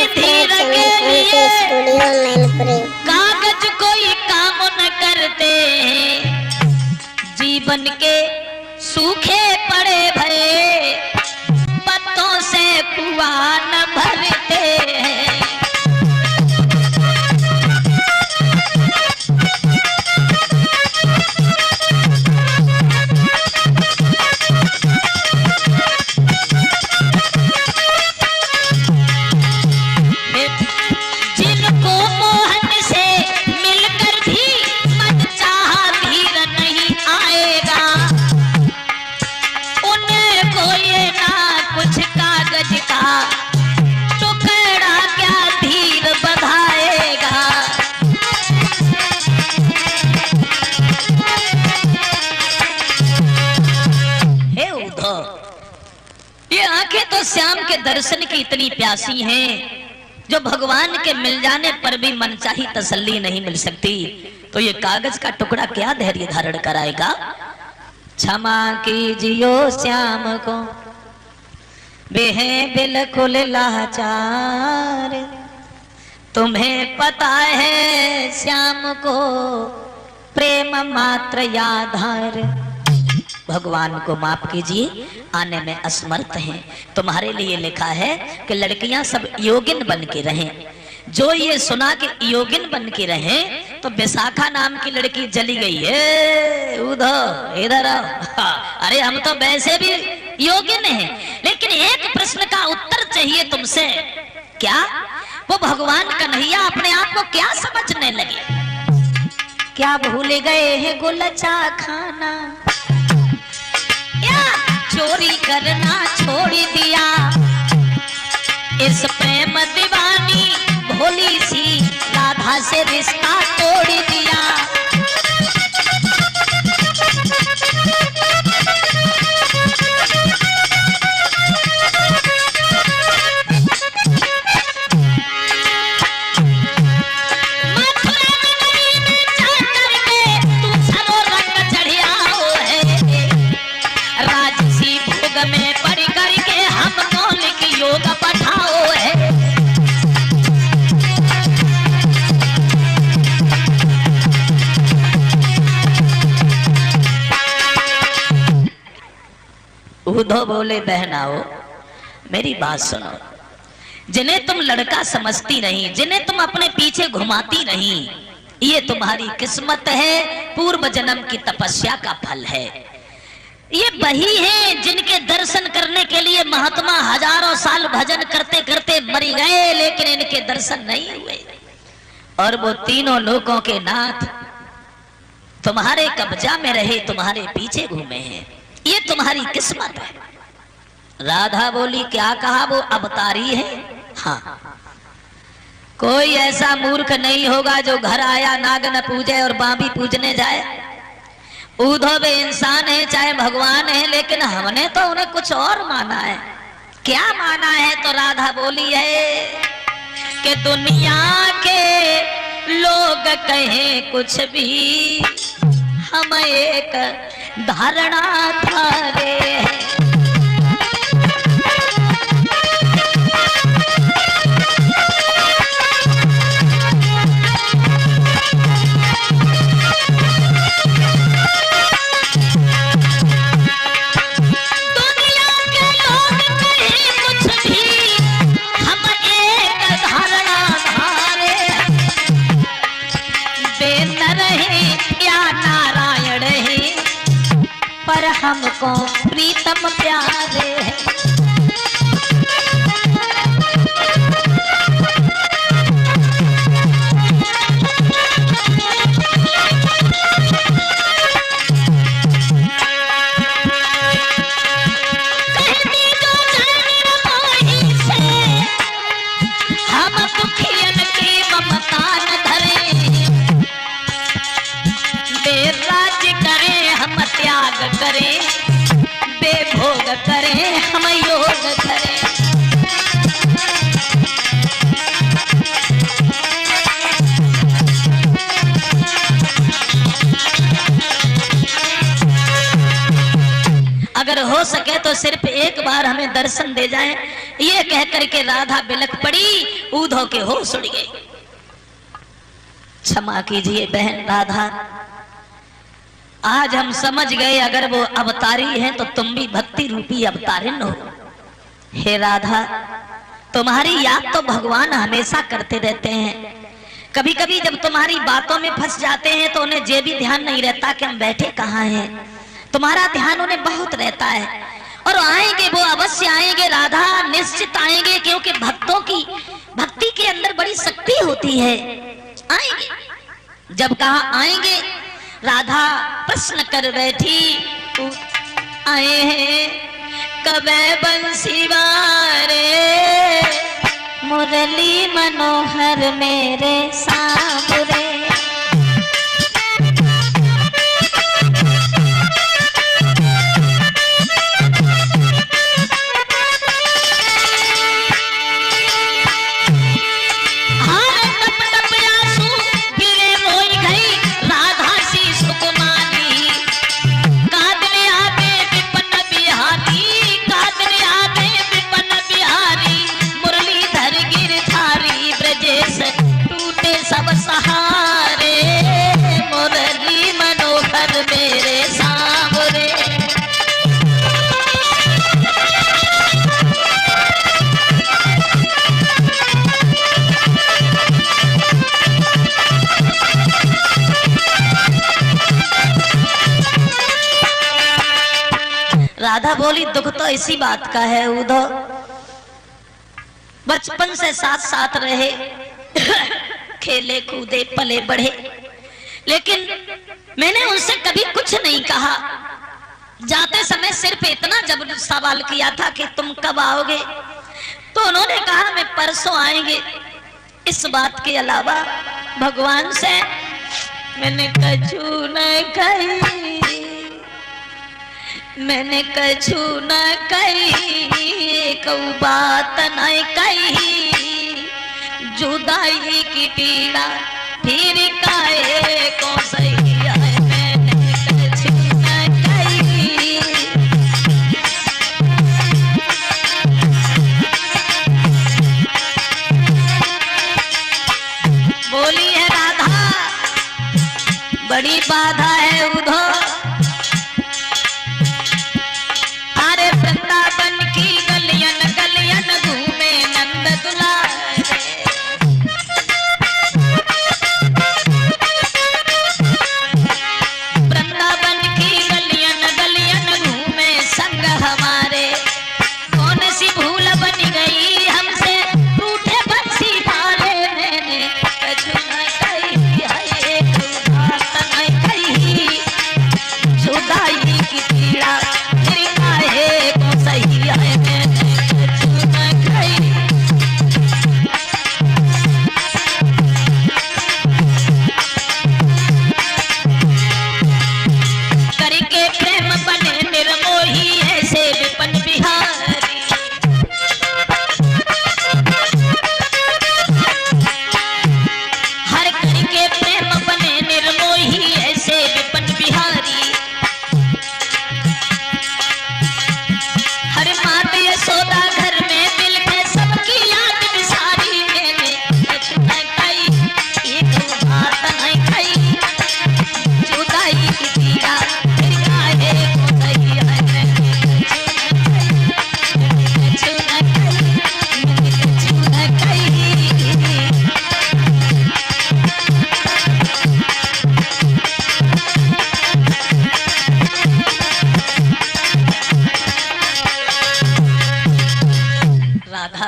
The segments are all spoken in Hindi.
धीर के लिए कागज कोई काम न करते हैं, जीवन के सूखे पड़े भरे पत्तों से कुआं न भरते हैं। टुकड़ा क्या धीर बधाएगा। हे उद्धव, ये आंखें तो श्याम के दर्शन की इतनी प्यासी हैं जो भगवान के मिल जाने पर भी मनचाही तसल्ली नहीं मिल सकती, तो ये कागज का टुकड़ा क्या धैर्य धारण कराएगा। क्षमा कीजियो श्याम को वे हैं बिल्कुल लाचार, तुम्हें पता है श्याम को प्रेम मात्र आधार। भगवान को माफ कीजिए, आने में असमर्थ हैं। तुम्हारे लिए लिखा है कि लड़कियां सब योगिन बन के रहें। जो ये सुना कि योगिन बन के रहें तो विशाखा नाम की लड़की जली गई है। उधर इधर अरे हम तो वैसे भी योगिन हैं, लेकिन एक प्रश्न का उत्तर चाहिए तुमसे। क्या वो भगवान कन्हैया अपने आप को क्या समझने लगे? क्या भूल गए हैं गुलचा खाना, या चोरी करना छोड़ दिया? इस प्रेम दीवानी भोली सी राधा से रिश्ता तोड़ दिया। उद्धव बोले बहनाओ मेरी बात सुनो, जिन्हें तुम लड़का समझती नहीं, जिन्हें तुम अपने पीछे घुमाती नहीं, ये तुम्हारी किस्मत है, पूर्व जन्म की तपस्या का फल है। ये वही है जिनके दर्शन करने के लिए महात्मा हजारों साल भजन करते करते मर गए, लेकिन इनके दर्शन नहीं हुए। और वो तीनों लोगों के नाथ तुम्हारे कब्जा में रहे, तुम्हारे पीछे घूमे हैं। ये तुम्हारी किस्मत है। राधा बोली क्या कहा? वो अवतारी है। हाँ, कोई ऐसा मूर्ख नहीं होगा जो घर आया नाग न पूजे और बाबी पूजने जाए। उद्धव इंसान है चाहे भगवान है, लेकिन हमने तो उन्हें कुछ और माना है। क्या माना है? तो राधा बोली है कि दुनिया के लोग कहें कुछ भी, हम एक धारणा धारे हैं। पर हमको प्रीतम प्यारे हैं। हम दुखियन की ममता न धरे, बेराज करें हम त्याग करें, बेभोग करें हम योग करें। अगर हो सके तो सिर्फ एक बार हमें दर्शन दे जाएं, ये कह करके राधा बिलख पड़ी, उद्धव के होश उड़ गए। क्षमा कीजिए बहन राधा, आज हम समझ गए अगर वो अवतारी है तो तुम भी भक्ति रूपी अवतारिण हो। हे राधा, तुम्हारी याद तो भगवान हमेशा करते रहते हैं। कभी कभी जब तुम्हारी बातों में फंस जाते हैं तो उन्हें ये भी ध्यान नहीं रहता कि हम बैठे कहाँ हैं। तुम्हारा ध्यान उन्हें बहुत रहता है और आएंगे, वो अवश्य आएंगे राधा, निश्चित आएंगे, क्योंकि भक्तों की भक्ति के अंदर बड़ी शक्ति होती है। आएंगे। जब कहा आएंगे, राधा प्रश्न कर बैठी, आए हैं कबे बंसी वारे, मुरली मनोहर मेरे सांवरे। सब सहारे, मुरली मनोहर मेरे सांवरे। राधा बोली, दुख तो इसी बात का है उद्धव, बचपन से साथ साथ रहे, खेले कूदे पले बढ़े, लेकिन मैंने उनसे कभी कुछ नहीं कहा। जाते समय सिर्फ इतना जब सवाल किया था कि तुम कब आओगे, तो उन्होंने कहा मैं परसों आएंगे। इस बात के अलावा भगवान से मैंने कछु न कही, मैंने कछु न कही, कोई बात नहीं कही, जुदाई की पीड़ा फिर काहे को सही है, मैंने कछु न कही। बोली है राधा, बड़ी बाधा है उद्धव, अरे वृंदावन की गलियन गलियन घूमे नंद दुलारे,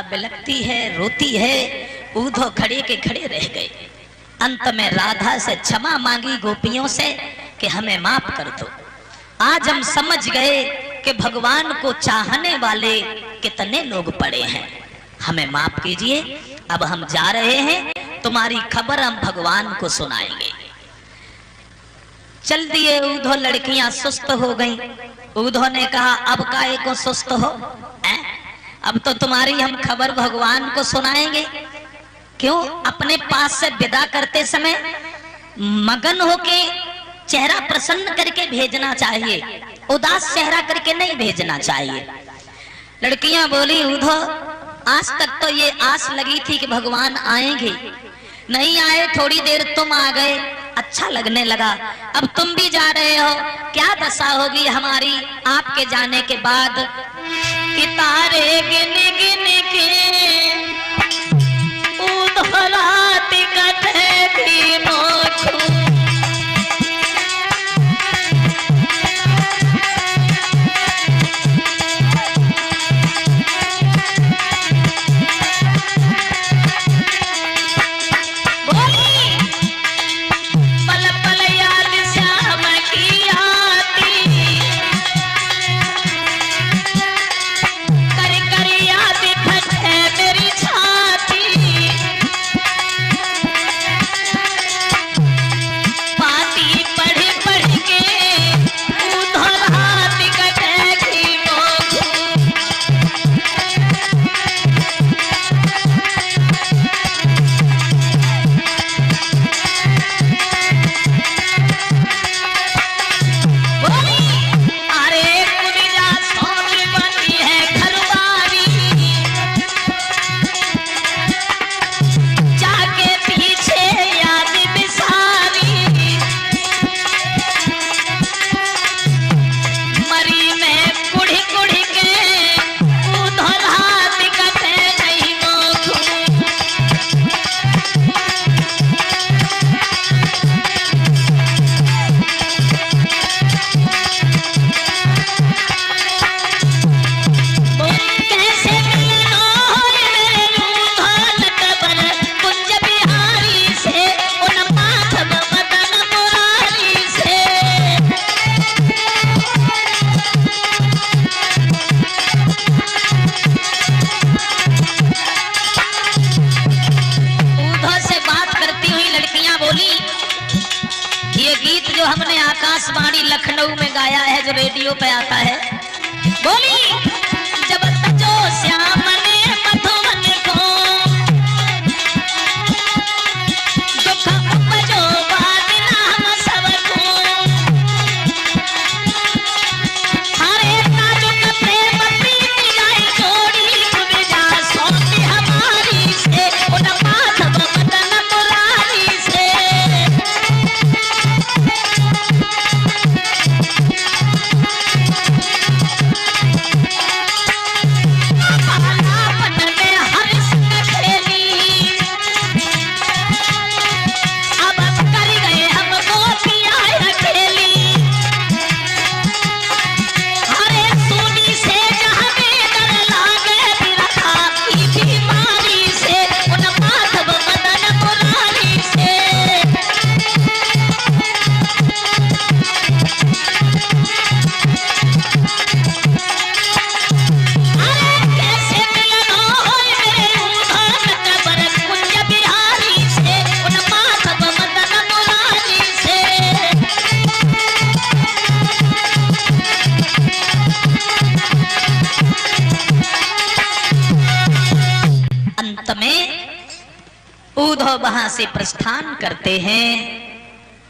बिलखती है, रोती है। उद्धव खड़े के खड़े रह गए। अंत में राधा से क्षमा मांगी गोपियों से कि हमें माफ कर दो। आज हम समझ गए कि भगवान को चाहने वाले कितने लोग पड़े हैं, हमें माफ कीजिए। अब हम जा रहे हैं, तुम्हारी खबर हम भगवान को सुनाएंगे। चल दिए उद्धव। लड़कियां सुस्त हो गईं। उद्धव ने कहा अब काहे को सुस्त हो, अब तो तुम्हारी हम खबर भगवान को सुनाएंगे। क्यों? अपने पास से विदा करते समय मगन होके चेहरा प्रसन्न करके भेजना चाहिए, उदास चेहरा करके नहीं भेजना चाहिए। लड़कियां बोली उद्धव आज तक तो ये आस लगी थी कि भगवान आएंगे, नहीं आए, थोड़ी देर तुम आ गए, अच्छा लगने लगा। अब तुम भी जा रहे हो, क्या दशा होगी हमारी आपके जाने के बाद। कि तारे गिन गिन के उधरात कटे भी मोछू। आकाशवाणी लखनऊ में गाया है, जो रेडियो पे आता है। बोली जब तजो श्याम ने मधुवन को दुख उपजो बादना हम सबको। हरे नाजुक प्रेम प्रीति लाई जोड़ी खुद जा सौंपी हमारी से उन माधव मदन मुरारी से। उद्धव वहां से प्रस्थान करते हैं,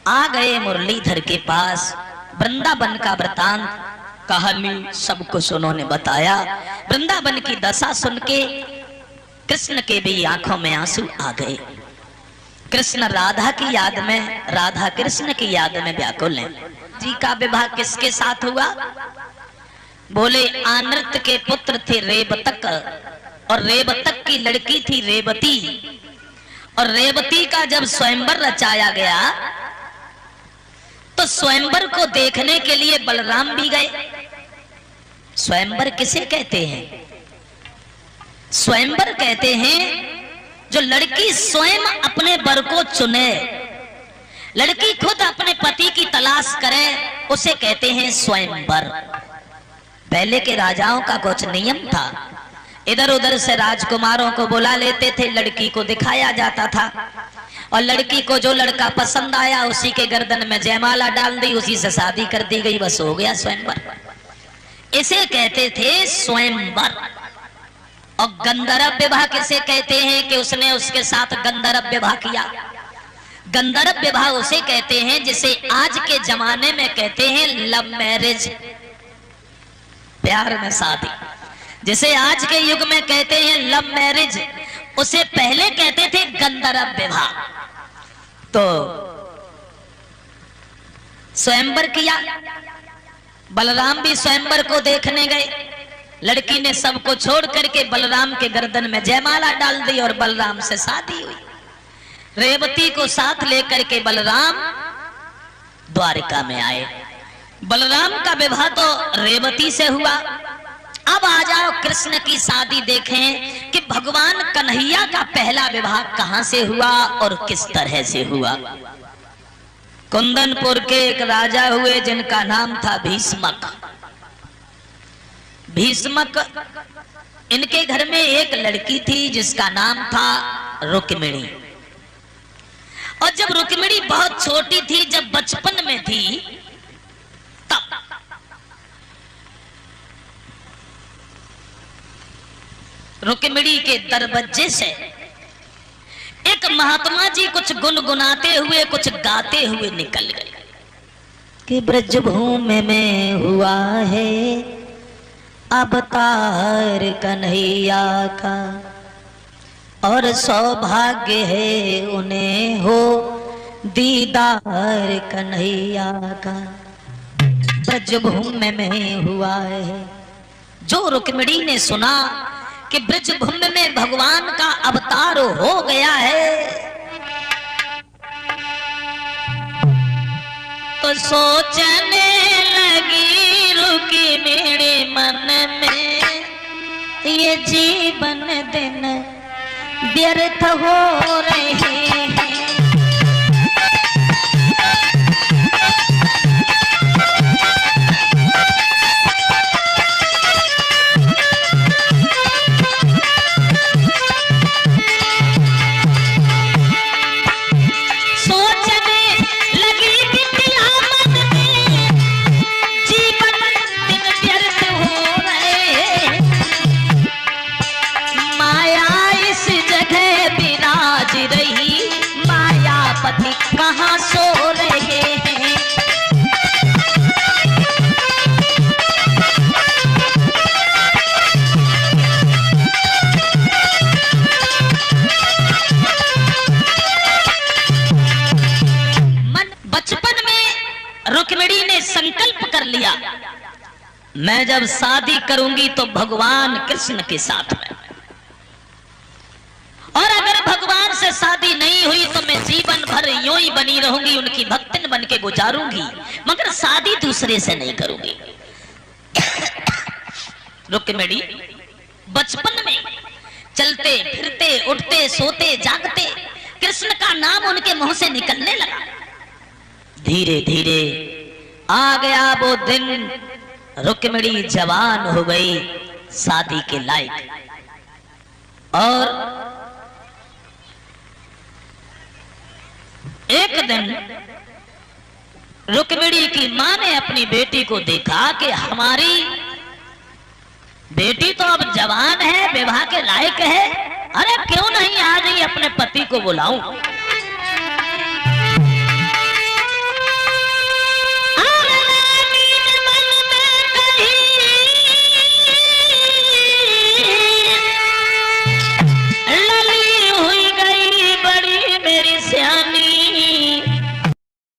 आ गए मुरलीधर के पास। वृंदावन का वृतांत कहानी सब कुछ उन्होंने बताया। वृंदावन की दशा सुन के कृष्ण के भी आंखों में आंसू आ गए। कृष्ण राधा की याद में, राधा कृष्ण की याद में व्याकुल हैं। जी का विवाह किसके साथ हुआ? बोले आनृत के पुत्र थे रेवतक, और रेवतक की लड़की थी रेवती। और रेवती का जब स्वयंवर रचाया गया तो स्वयंवर को देखने के लिए बलराम भी गए। स्वयंवर किसे कहते हैं? स्वयंवर कहते हैं जो लड़की स्वयं अपने वर को चुने, लड़की खुद अपने पति की तलाश करे, उसे कहते हैं स्वयंवर। पहले के राजाओं का कुछ नियम था, इधर उधर से राजकुमारों को बुला लेते थे, लड़की को दिखाया जाता था, और लड़की को जो लड़का पसंद आया उसी के गर्दन में जयमाला डाल दी, उसी से शादी कर दी गई, बस हो गया स्वयंवर। इसे कहते थे स्वयंवर। और गंधर्व विवाह किसे कहते हैं कि उसने उसके साथ गंधर्व विवाह किया। गंधर्व विवाह उसे कहते हैं जिसे आज के जमाने में कहते हैं लव मैरिज, प्यार में शादी। जैसे आज के युग में कहते हैं लव मैरिज, उसे पहले कहते थे गंधर्व विवाह। तो स्वयंवर किया, बलराम भी स्वयंवर को देखने गए। लड़की ने सबको छोड़ करके बलराम के गर्दन में जयमाला डाल दी और बलराम से शादी हुई। रेवती को साथ लेकर के बलराम द्वारिका में आए। बलराम का विवाह तो रेवती से हुआ। अब आ जाओ कृष्ण की शादी देखें कि भगवान कन्हैया का पहला विवाह कहां से हुआ और किस तरह से हुआ। कुंदनपुर के एक राजा हुए जिनका नाम था भीष्मक। भीष्मक, इनके घर में एक लड़की थी जिसका नाम था रुक्मिणी। और जब रुक्मिणी बहुत छोटी थी, जब बचपन में थी, तब रुक्मिणी के दरवाजे से एक महात्मा जी कुछ गुनगुनाते हुए, कुछ गाते हुए निकल गए कि ब्रजभूमि में हुआ है अवतार कन्हैया का, और सौभाग्य है उन्हें हो दीदार कन्हैया का। ब्रजभूमि में हुआ है। जो रुक्मिणी ने सुना कि ब्रजभूमि में भगवान का अवतार हो गया है, तो सोचने लगी रुक्मिणी मन में, ये जीवन दिन व्यर्थ हो रहे हैं। कहां सो रहे हैं। बचपन में रुक्मिणी ने संकल्प कर लिया, मैं जब शादी करूंगी तो भगवान कृष्ण के साथ में, और अगर भगवान से शादी नहीं हुई तो मैं जीवन भर यूं ही बनी रहूंगी, उनकी भक्तिन बन के गुजारूंगी, मगर शादी दूसरे से नहीं करूंगी। रुक्मिणी बचपन में चलते फिरते, उठते, सोते, जागते कृष्ण का नाम उनके मुंह से निकलने लगा। धीरे धीरे आ गया वो दिन, रुक्मिणी जवान हो गई, शादी के लायक। और एक दिन रुक्मिणी की मां ने अपनी बेटी को देखा कि हमारी बेटी तो अब जवान है, विवाह के लायक है, अरे क्यों नहीं आ रही, अपने पति को बुलाऊं।